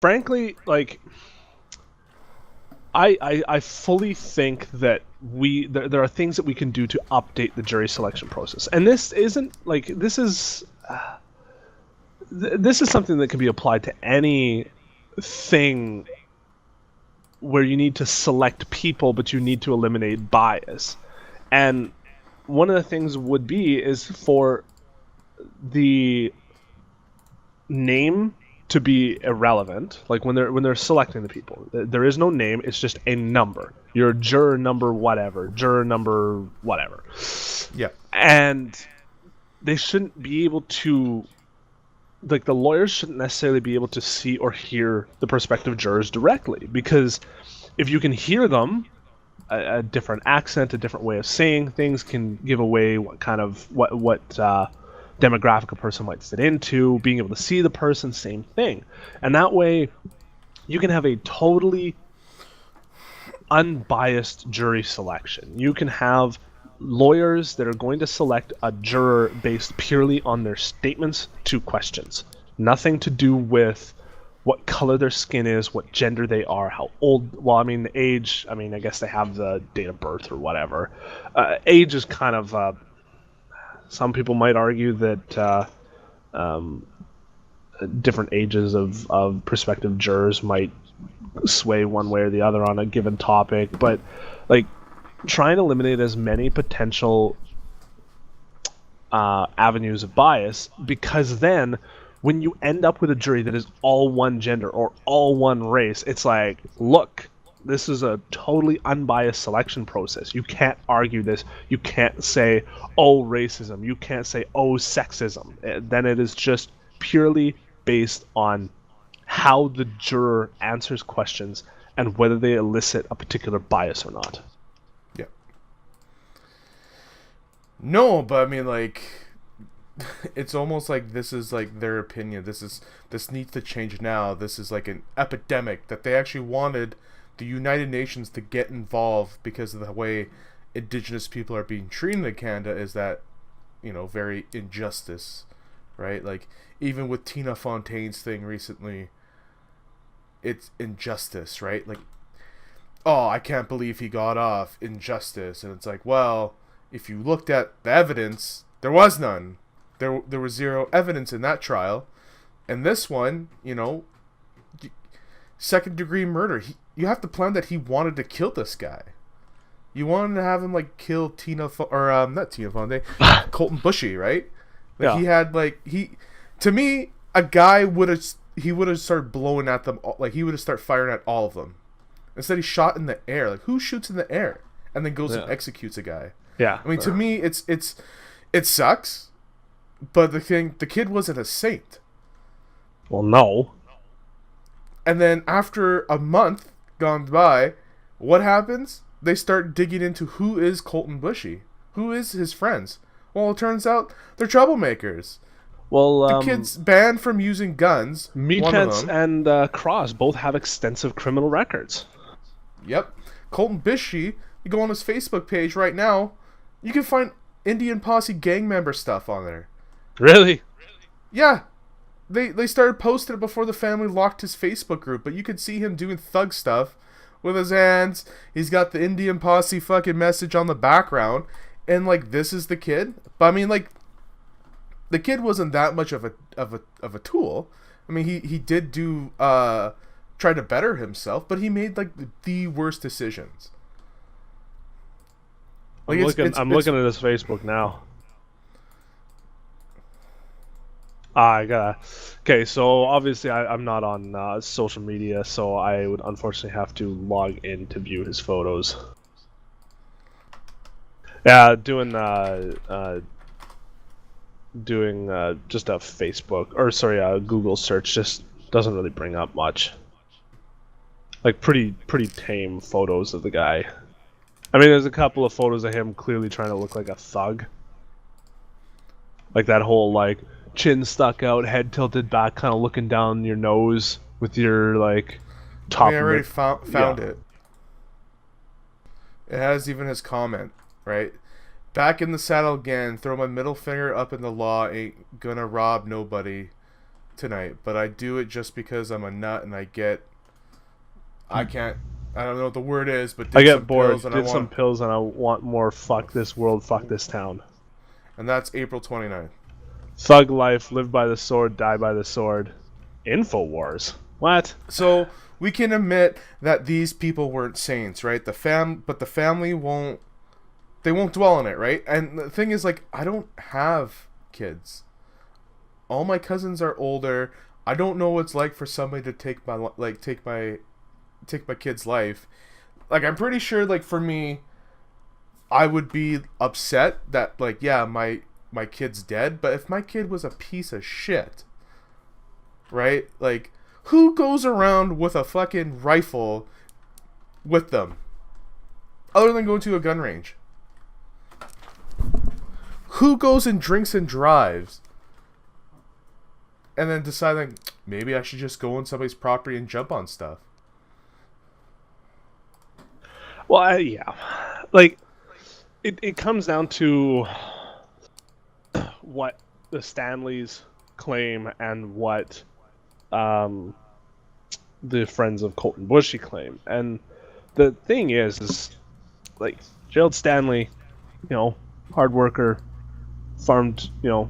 frankly, like I fully think that there are things that we can do to update the jury selection process, and this isn't like this is something that can be applied to any thing where you need to select people, but you need to eliminate bias. And one of the things would be is for the name to be irrelevant. Like when they're selecting the people, there is no name. It's just a number. You're juror number whatever, juror number whatever. Yeah. And they shouldn't be able to, like, the lawyers shouldn't necessarily be able to see or hear the prospective jurors directly, because if you can hear them, a different accent, a different way of saying things can give away what kind of what demographic a person might fit into. Being able to see the person, same thing, and that way you can have a totally unbiased jury selection. You can have lawyers that are going to select a juror based purely on their statements to questions. Nothing to do with what color their skin is, what gender they are, how old. Well, I mean, the age. I mean, I guess they have the date of birth or whatever. Age is kind of. Some people might argue that different ages of prospective jurors might sway one way or the other on a given topic, but like try and eliminate as many potential avenues of bias, because then when you end up with a jury that is all one gender or all one race, it's like, look, this is a totally unbiased selection process. You can't argue this. You can't say, oh, racism. You can't say, oh, sexism. Then it is just purely based on how the juror answers questions and whether they elicit a particular bias or not. Yeah. No, but I mean, like, it's almost like this is like their opinion. This needs to change now. This is like an epidemic that they actually wanted the United Nations to get involved because of the way Indigenous people are being treated in Canada. Is that, very injustice, right? Like, even with Tina Fontaine's thing recently, it's injustice, right? Like, oh, I can't believe he got off, injustice. And it's like, well, if you looked at the evidence, there was none. There was zero evidence in that trial. And this one, second degree murder. You have to plan that he wanted to kill this guy. You wanted to have him like kill not Tina Fontaine, Colten Boushie, right? Like, Yeah. he had to me, a guy would have started blowing at them, like he would have started firing at all of them. Instead, he shot in the air. Like, who shoots in the air and then goes and executes a guy? Yeah. I mean, to me, it sucks, but the kid wasn't a saint. Well, no. And then after a month gone by, what happens? They start digging into who is Colten Boushie, who is his friends. Well, it turns out they're troublemakers. Well, The kid's banned from using guns. Meatheads and Cross both have extensive criminal records. Yep. Colten Boushie, you go on his Facebook page right now, you can find Indian Posse gang member stuff on there. Really? Yeah. They started posting it before the family locked his Facebook group, but you could see him doing thug stuff with his hands. He's got the Indian Posse fucking message on the background, and like, this is the kid. But I mean, like, the kid wasn't that much of a tool. I mean, he did do try to better himself, but he made like the worst decisions. Like, I'm looking at his Facebook now. I gotta. Okay, so obviously I'm not on social media, so I would unfortunately have to log in to view his photos. Yeah, doing just a Facebook, or sorry, a Google search just doesn't really bring up much. Like, pretty tame photos of the guy. I mean, there's a couple of photos of him clearly trying to look like a thug. Like that whole, like, chin stuck out, head tilted back, kind of looking down your nose with your, like, top. I already found it. It has even his comment, right? Back in the saddle again, throw my middle finger up in the law, ain't gonna rob nobody. tonight, but I do it just because I'm a nut and I can't. I don't know what the word is, but I did get some bored. pills and I Did some want, pills and I want more. Fuck this world. Fuck this town. and that's April 29th. Thug life. Live by the sword. Die by the sword. Infowars. What? So we can admit that these people weren't saints, right? But the family won't. They won't dwell on it, right? And the thing is, like, I don't have kids. All my cousins are older. I don't know what it's like for somebody to take my kid's life. Like, I'm pretty sure, like, for me, I would be upset that, like, yeah, my kid's dead. But if my kid was a piece of shit, right? Like, who goes around with a fucking rifle with them? Other than going to a gun range. Who goes and drinks and drives and then deciding, maybe I should just go on somebody's property and jump on stuff? Well, yeah. Like, it comes down to what the Stanleys claim and what the friends of Colten Boushie claim. And the thing is like, Gerald Stanley, hard worker, farmed, the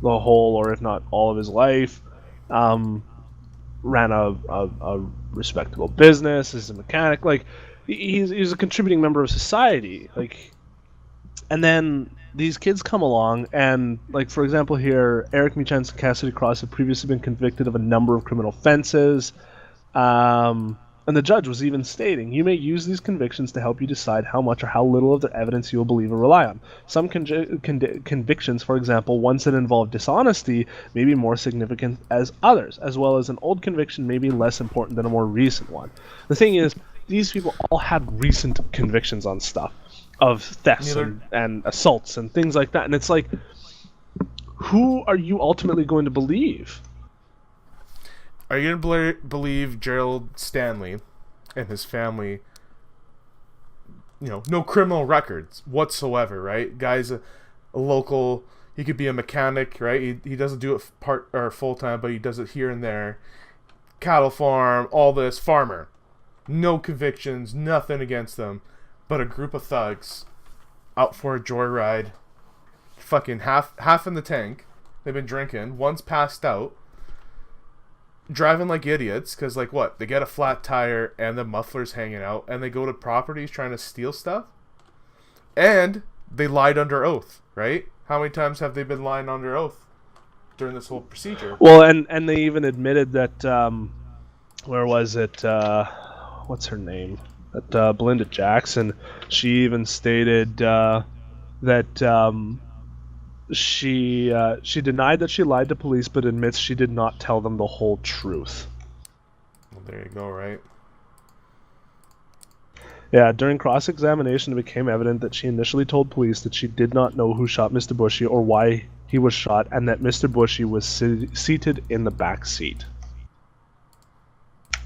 whole or if not all of his life, ran a respectable business, is a mechanic, like, he's a contributing member of society, like, and then these kids come along and, like, for example here, Eric Meachance and Cassidy Cross have previously been convicted of a number of criminal offenses, and the judge was even stating, you may use these convictions to help you decide how much or how little of the evidence you will believe or rely on. Some convictions, for example, ones that involve dishonesty, may be more significant as others, as well as an old conviction may be less important than a more recent one. The thing is, these people all had recent convictions on stuff, of thefts and assaults and things like that, and it's like, who are you ultimately going to believe? Are you going to believe Gerald Stanley and his family, no criminal records whatsoever, right? Guy's a local, he could be a mechanic, right? He doesn't do it part or full time, but he does it here and there. Cattle farm, all this, farmer. No convictions, nothing against them, but a group of thugs out for a joyride, fucking half in the tank. They've been drinking, one's passed out. Driving like idiots, because, like, what? They get a flat tire and the muffler's hanging out, and they go to properties trying to steal stuff? And they lied under oath, right? How many times have they been lying under oath during this whole procedure? Well, and they even admitted that, where was it? What's her name? That Belinda Jackson, she even stated that she denied that she lied to police, but admits she did not tell them the whole truth. Well, there you go, right? Yeah, during cross-examination, it became evident that she initially told police that she did not know who shot Mr. Boushie or why he was shot, and that Mr. Boushie was seated in the back seat.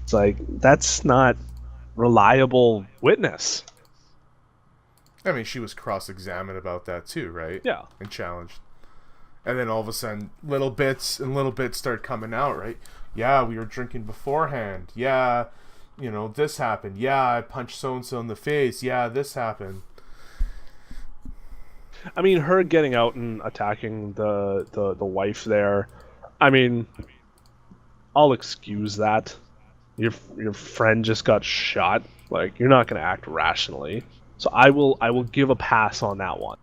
It's like, that's not reliable witness. I mean, she was cross-examined about that too, right? Yeah. And challenged. And then all of a sudden, little bits start coming out, right? Yeah, we were drinking beforehand. Yeah, this happened. Yeah, I punched so-and-so in the face. Yeah, this happened. I mean, her getting out and attacking the wife there, I mean, I'll excuse that. Your friend just got shot. Like, you're not going to act rationally. So I will give a pass on that one.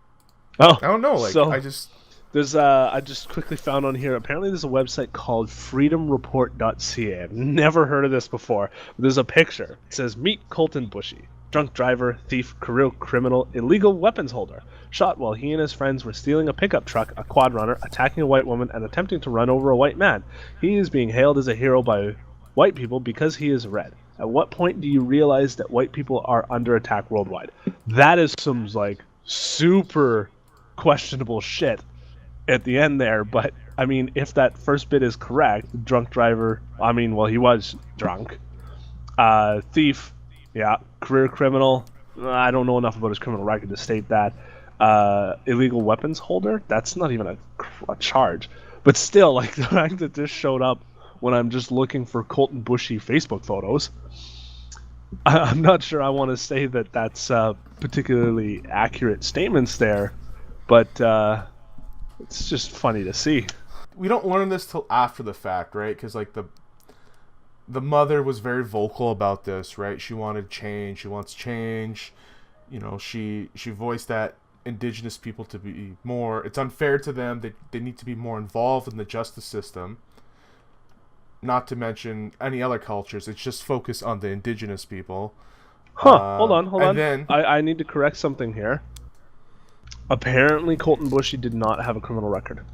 Oh, I don't know. Like, so I just quickly found on here. Apparently, there's a website called freedomreport.ca. I've never heard of this before. But there's a picture. It says, "Meet Colten Boushie, drunk driver, thief, career criminal, illegal weapons holder, shot while he and his friends were stealing a pickup truck, a quad runner, attacking a white woman, and attempting to run over a white man. He is being hailed as a hero by white people because he is red. At what point do you realize that white people are under attack worldwide?" That is some, like, super questionable shit at the end there, but I mean, if that first bit is correct, drunk driver, I mean, well, he was drunk. Thief, yeah, career criminal, I don't know enough about his criminal record to state that. Illegal weapons holder, that's not even a charge. But still, like the fact that this showed up when I'm just looking for Colten Boushie Facebook photos, I'm not sure I want to say that that's particularly accurate statements there, but it's just funny to see. We don't learn this till after the fact, right? Because like the mother was very vocal about this, right? She wanted change. She wants change. You know, she voiced that indigenous people to be more. It's unfair to them. They need to be more involved in the justice system. Not to mention any other cultures. It's just focused on the indigenous people. Hold on. Then, I need to correct something here. Apparently, Colten Boushie did not have a criminal record.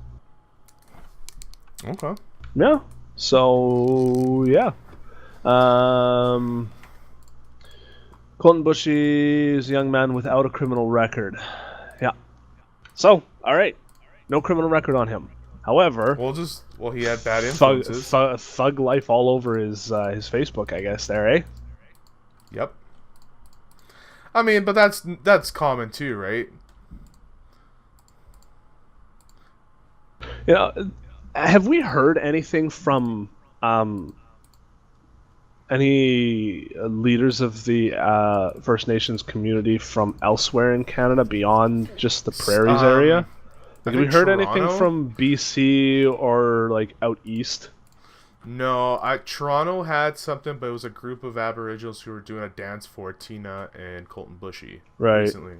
Okay. Yeah. So, yeah. Colten Boushie is a young man without a criminal record. Yeah. So, all right. No criminal record on him. However, he had bad influences. Thug life all over his Facebook, I guess. There, eh? Yep. I mean, but that's common too, right? You know, have we heard anything from any leaders of the First Nations community from elsewhere in Canada beyond just the Prairies area? Like, have we heard anything from BC or like out east? No, Toronto had something, but it was a group of Aboriginals who were doing a dance for Tina and Colten Boushie recently,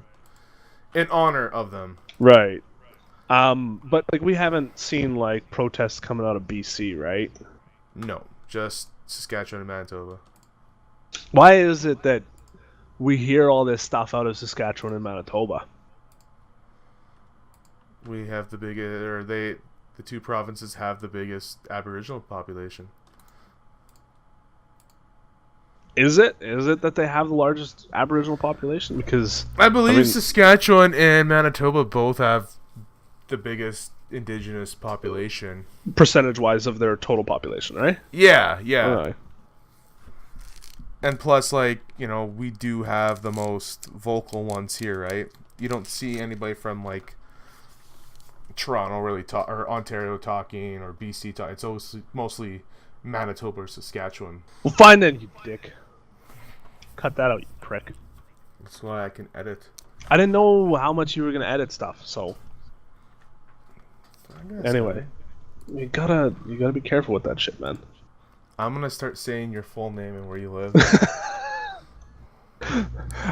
in honor of them. Right. But like we haven't seen like protests coming out of BC, right? No, just Saskatchewan and Manitoba. Why is it that we hear all this stuff out of Saskatchewan and Manitoba? We have the two provinces have the biggest Aboriginal population. Is it that they have the largest Aboriginal population? Because I believe Saskatchewan and Manitoba both have the biggest Indigenous population, percentage-wise of their total population, right? Yeah. Right. And plus, like, you know, we do have the most vocal ones here, right? You don't see anybody from like Toronto really talk, or Ontario talking, or BC talking. It's always mostly Manitoba or Saskatchewan. Well, fine then, you dick. Cut that out, you prick. That's why I can edit. I didn't know how much you were gonna edit stuff, so. Anyway, you gotta be careful with that shit, man. I'm gonna start saying your full name and where you live.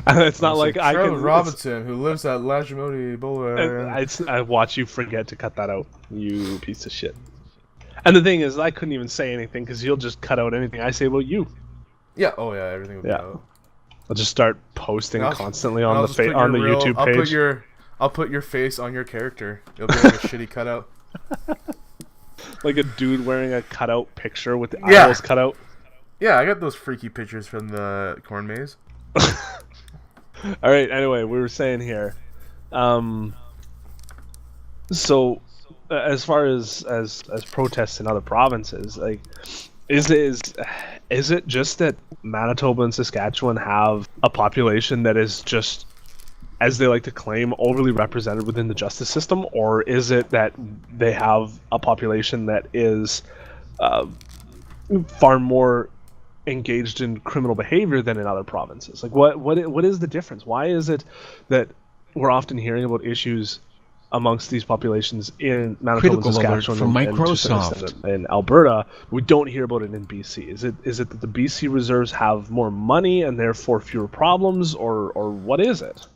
And it's not like I Charlotte can. Robinson, who lives at Lajimodi Boulevard. I watch you forget to cut that out, you piece of shit. And the thing is, I couldn't even say anything because you'll just cut out anything I say about you. Yeah. Oh yeah. Everything will be out. I'll just start posting constantly on the YouTube page. I'll put your face on your character. It'll be like a shitty cutout. Like a dude wearing a cutout picture with the eyeballs cut out. Yeah, I got those freaky pictures from the corn maze. All right. Anyway, we were saying here. So, as far as protests in other provinces, like, is it just that Manitoba and Saskatchewan have a population that is just, as they like to claim, overly represented within the justice system, or is it that they have a population that is far more engaged in criminal behavior than in other provinces? Like, what is the difference? Why is it that we're often hearing about issues amongst these populations in Manitoba, and Saskatchewan, from and Microsoft in Alberta? We don't hear about it in BC. Is it that the BC reserves have more money and therefore fewer problems, or what is it?